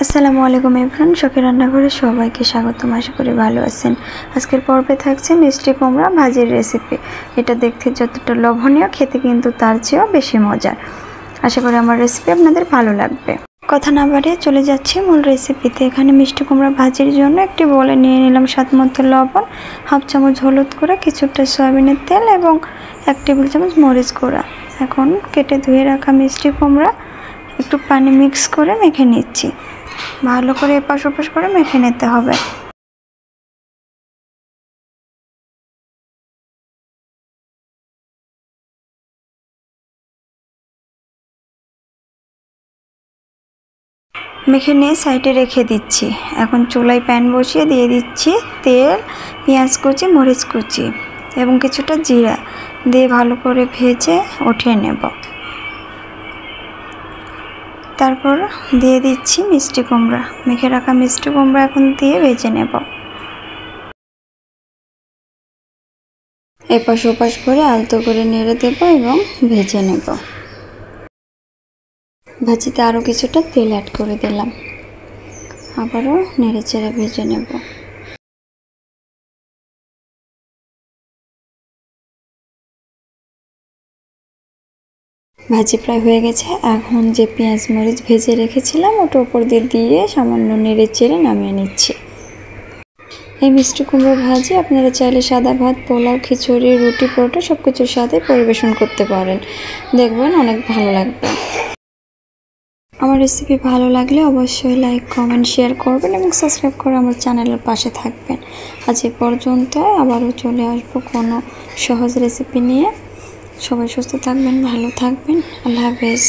আসসালামু আলাইকুম এভরিওয়ান, শখের রান্নাঘরে সবাইকে স্বাগতম। আশা করি ভালো আছেন। আজকের পর্বে থাকছে মিষ্টি কুমড়া ভাজির রেসিপি। এটা দেখতে যতটা লোভনীয়, খেতে কিন্তু তার চেয়েও বেশি মজার। আশা করি আমার রেসিপি আপনাদের ভালো লাগবে। কথা না বাড়িয়ে চলে যাচ্ছি মূল রেসিপিতে। এখানে মিষ্টি কুমড়া ভাজির জন্য একটি বলে নিয়ে নিলাম স্বাদমতো লবণ, হাফ চামচ হলুদ গুঁড়া, কিছুটা সয়াবিনের তেল এবং 1 টেবিল চামচ মরিচ গুঁড়া। এখন কেটে ধুয়ে রাখা মিষ্টি কুমড়া একটু পানি মিক্স করে মেখে নিচ্ছি। ভালো করে এপাশ ওপাশ করে মেখে নিতে হবে। মেখে নিয়ে সাইডে রেখে দিচ্ছি। এখন চুলায় প্যান বসিয়ে দিয়ে দিচ্ছি তেল, পেঁয়াজ কুচি, মরিচ কুচি এবং কিছুটা জিরা দিয়ে ভালো করে ভেজে উঠিয়ে নেব। তারপর দিয়ে দিচ্ছি মিষ্টি কুমড়া, মেখে রাখা মিষ্টি কুমড়া এখন দিয়ে ভেজে নেব। এপাশ ওপাশ করে আলতো করে নেড়ে দেব এবং ভেজে নেব। ভাজিতে আরও কিছুটা তেল অ্যাড করে দিলাম, আবারও নেড়ে চেড়ে ভেজে নেব। ভাজি প্রায় হয়ে গেছে। এখন যে পেঁয়াজ মরিচ ভেজে রেখেছিলাম ওটা উপর দিয়ে সামান্য নেড়ে চেড়ে নামিয়ে নিচ্ছি। এই মিষ্টি কুমড়ো ভাজি আপনারা চাইলে সাদা ভাত, পোলাও, খিচুড়ি, রুটি, পরোটা সব কিছুর সাথে পরিবেশন করতে পারেন। দেখবেন অনেক ভালো লাগবে। আমার রেসিপি ভালো লাগলে অবশ্যই লাইক, কমেন্ট, শেয়ার করবেন এবং সাবস্ক্রাইব করে আমার চ্যানেলের পাশে থাকবেন। আজ এ পর্যন্ত, আবারও চলে আসবো কোনো সহজ রেসিপি নিয়ে। সবাই সুস্থ থাকবেন, ভালো থাকবেন। আল্লাহ হাফেজ।